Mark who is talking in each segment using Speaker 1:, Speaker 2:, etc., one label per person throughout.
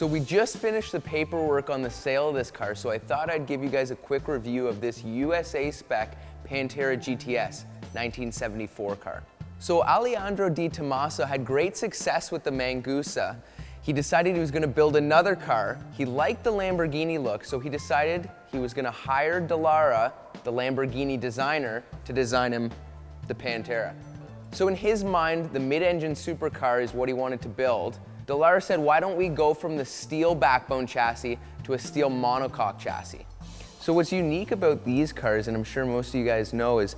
Speaker 1: So we just finished the paperwork on the sale of this car, so I thought I'd give you guys a quick review of this USA spec Pantera GTS 1974 car. So Alejandro De Tomaso had great success with the Mangusta. He decided he was going to build another car. He liked the Lamborghini look, so he decided he was going to hire Dallara, the Lamborghini designer, to design him the Pantera. So in his mind, the mid-engine supercar is what he wanted to build. Dallara said, why don't we go from the steel backbone chassis to a steel monocoque chassis? So what's unique about these cars, and I'm sure most of you guys know, is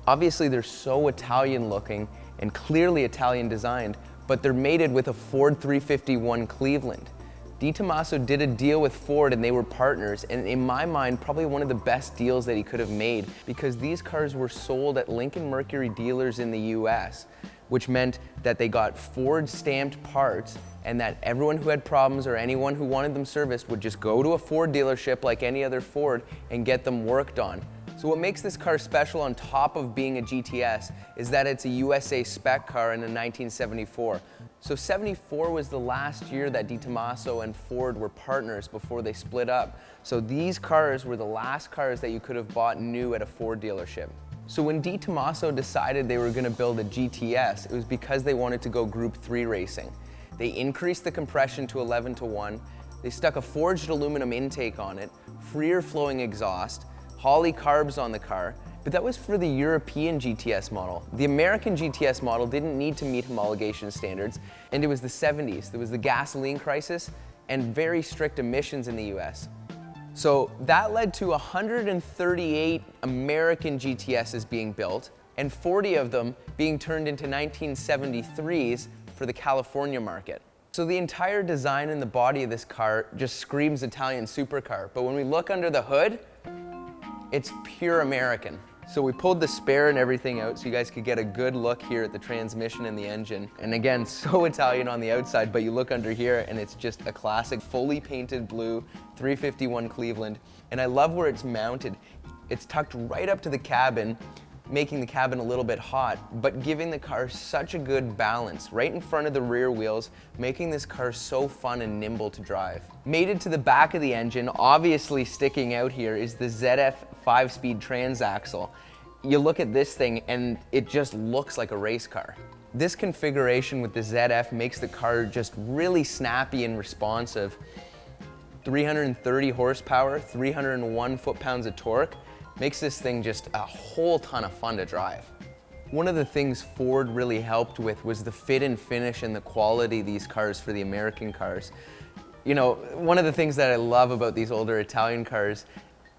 Speaker 1: obviously they're so Italian looking and clearly Italian designed, but they're mated with a Ford 351 Cleveland. De Tomaso did a deal with Ford and they were partners, and in my mind, probably one of the best deals that he could have made, because these cars were sold at Lincoln-Mercury dealers in the US, which meant that they got Ford stamped parts and that everyone who had problems or anyone who wanted them serviced would just go to a Ford dealership like any other Ford and get them worked on. So what makes this car special on top of being a GTS is that it's a USA spec car in a 1974. So 74 was the last year that De Tomaso and Ford were partners before they split up. So these cars were the last cars that you could have bought new at a Ford dealership. So when De Tomaso decided they were going to build a GTS, it was because they wanted to go Group 3 racing. They increased the compression to 11:1. They stuck a forged aluminum intake on it, freer flowing exhaust, Holley carbs on the car, but that was for the European GTS model. The American GTS model didn't need to meet homologation standards, and it was the 70s. There was the gasoline crisis and very strict emissions in the US. So that led to 138 American GTSs being built and 40 of them being turned into 1973s for the California market. So the entire design and the body of this car just screams Italian supercar, but when we look under the hood, it's pure American. So we pulled the spare and everything out so you guys could get a good look here at the transmission and the engine. And again, so Italian on the outside, but you look under here and it's just a classic fully painted blue 351 Cleveland. And I love where it's mounted. It's tucked right up to the cabin, making the cabin a little bit hot, but giving the car such a good balance right in front of the rear wheels, making this car so fun and nimble to drive. Mated to the back of the engine, obviously sticking out here, is the ZF 5-speed transaxle. You look at this thing and it just looks like a race car. This configuration with the ZF makes the car just really snappy and responsive. 330 horsepower, 301 foot-pounds of torque, makes this thing just a whole ton of fun to drive. One of the things Ford really helped with was the fit and finish and the quality of these cars for the American cars. You know, one of the things that I love about these older Italian cars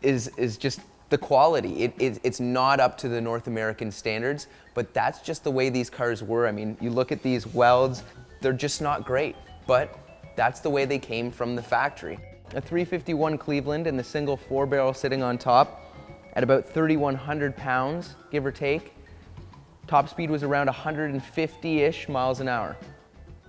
Speaker 1: is just the quality. It's not up to the North American standards, but that's just the way these cars were. I mean, you look at these welds, they're just not great, but that's the way they came from the factory. A 351 Cleveland and the single 4-barrel sitting on top, at about 3,100 pounds, give or take. Top speed was around 150-ish miles an hour.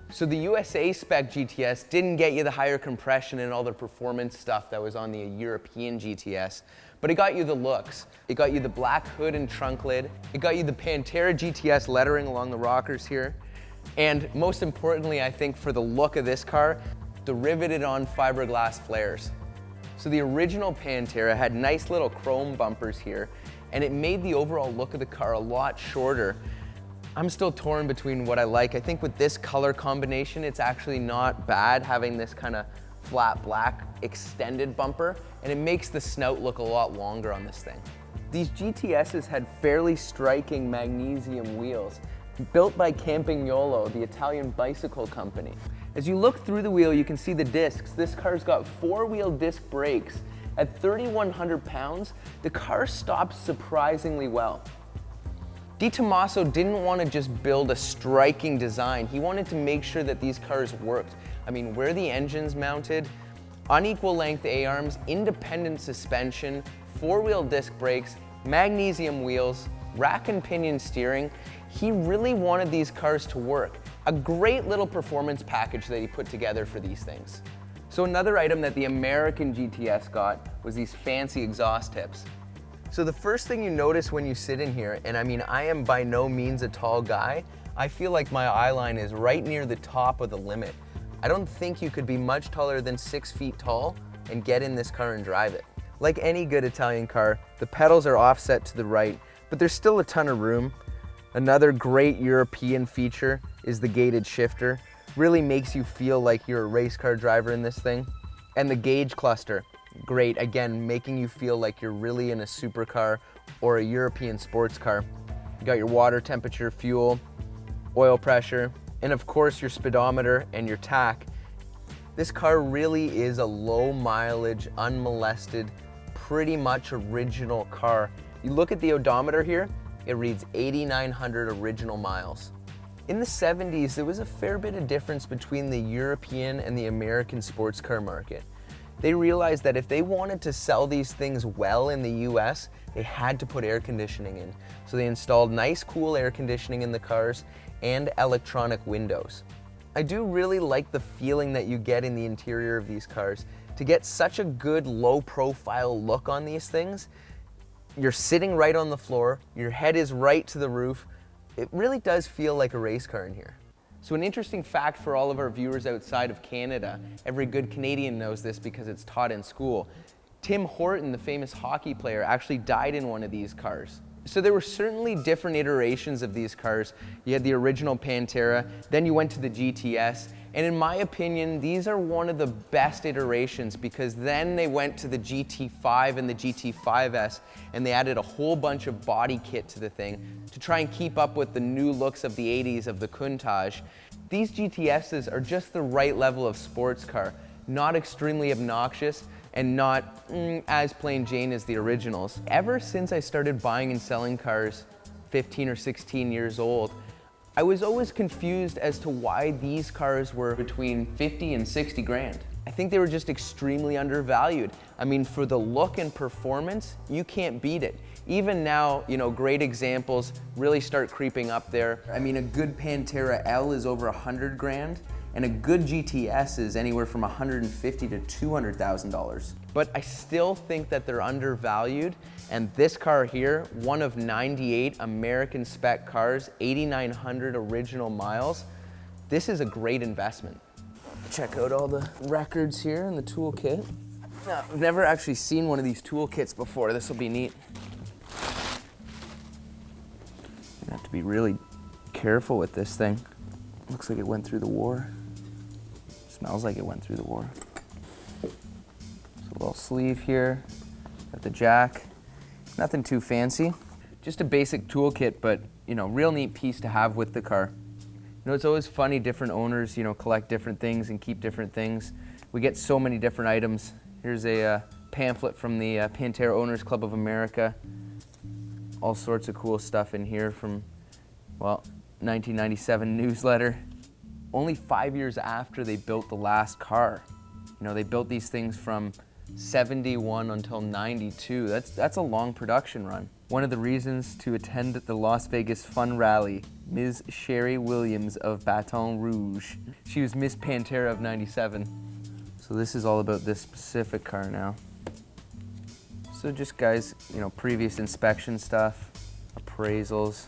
Speaker 1: So the USA spec GTS didn't get you the higher compression and all the performance stuff that was on the European GTS, but it got you the looks. It got you the black hood and trunk lid. It got you the Pantera GTS lettering along the rockers here. And most importantly, I think for the look of this car, the riveted on fiberglass flares. So the original Pantera had nice little chrome bumpers here, and it made the overall look of the car a lot shorter. I'm still torn between what I like. I think with this color combination, it's actually not bad having this kind of flat black extended bumper, and it makes the snout look a lot longer on this thing. These GTSs had fairly striking magnesium wheels, built by Campagnolo, the Italian bicycle company. As you look through the wheel, you can see the discs. This car's got 4-wheel disc brakes. At 3,100 pounds, the car stops surprisingly well. De Tomaso didn't want to just build a striking design. He wanted to make sure that these cars worked. I mean, where the engine's mounted, unequal length A-arms, independent suspension, 4-wheel disc brakes, magnesium wheels, rack and pinion steering. He really wanted these cars to work. A great little performance package that he put together for these things. So another item that the American GTS got was these fancy exhaust tips. So the first thing you notice when you sit in here, and I mean, I am by no means a tall guy, I feel like my eye line is right near the top of the limit. I don't think you could be much taller than 6 feet tall and get in this car and drive it. Like any good Italian car, the pedals are offset to the right, but there's still a ton of room. Another great European feature is the gated shifter. Really makes you feel like you're a race car driver in this thing. And the gauge cluster, great, again, making you feel like you're really in a supercar or a European sports car. You got your water temperature, fuel, oil pressure, and of course your speedometer and your tach. This car really is a low mileage, unmolested, pretty much original car. You look at the odometer here, it reads 8,900 original miles. In the 70s, there was a fair bit of difference between the European and the American sports car market. They realized that if they wanted to sell these things well in the US, they had to put air conditioning in. So they installed nice, cool air conditioning in the cars and electronic windows. I do really like the feeling that you get in the interior of these cars. To get such a good low profile look on these things, you're sitting right on the floor, your head is right to the roof. It really does feel like a race car in here. So an interesting fact for all of our viewers outside of Canada, every good Canadian knows this because it's taught in school. Tim Horton, the famous hockey player, actually died in one of these cars. So there were certainly different iterations of these cars. You had the original Pantera, then you went to the GTS, and in my opinion, these are one of the best iterations because then they went to the GT5 and the GT5S and they added a whole bunch of body kit to the thing to try and keep up with the new looks of the 80s of the Countach. These GTSs are just the right level of sports car, not extremely obnoxious and not as plain Jane as the originals. Ever since I started buying and selling cars 15 or 16 years old, I was always confused as to why these cars were between 50 and 60 grand. I think they were just extremely undervalued. I mean, for the look and performance, you can't beat it. Even now, you know, great examples really start creeping up there. I mean, a good Pantera L is over 100 grand, and a good GTS is anywhere from $150,000 to $200,000. But I still think that they're undervalued, and this car here, one of 98 American spec cars, 8,900 original miles, this is a great investment. Check out all the records here in the toolkit. Now, I've never actually seen one of these toolkits before. This will be neat. You have to be really careful with this thing. Looks like it went through the war. Smells like it went through the war. There's a little sleeve here. Got the jack. Nothing too fancy. Just a basic toolkit, but you know, real neat piece to have with the car. You know, it's always funny, different owners, you know, collect different things and keep different things. We get so many different items. Here's a pamphlet from the Pantera Owners Club of America. All sorts of cool stuff in here from, well, 1997 newsletter. Only 5 years after they built the last car. You know, they built these things from 71 until 92. That's a long production run. One of the reasons to attend the Las Vegas Fun Rally, Ms. Sherry Williams of Baton Rouge. She was Miss Pantera of 97. So this is all about this specific car now. So just guys, you know, previous inspection stuff, appraisals,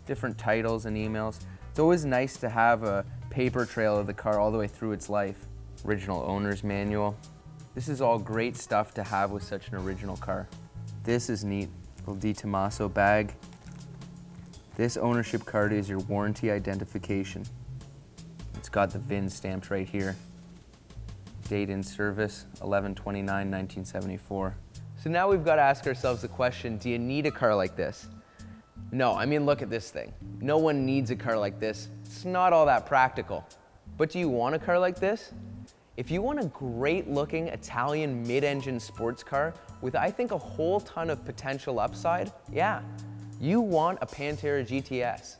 Speaker 1: different titles and emails. It's always nice to have a paper trail of the car all the way through its life. Original owner's manual. This is all great stuff to have with such an original car. This is neat, little De Tomaso bag. This ownership card is your warranty identification. It's got the VIN stamped right here. Date in service, 11/29/1974. So now we've got to ask ourselves the question, do you need a car like this? No, I mean, look at this thing. No one needs a car like this. It's not all that practical. But do you want a car like this? If you want a great looking Italian mid-engine sports car with, I think, a whole ton of potential upside, yeah, you want a Pantera GTS.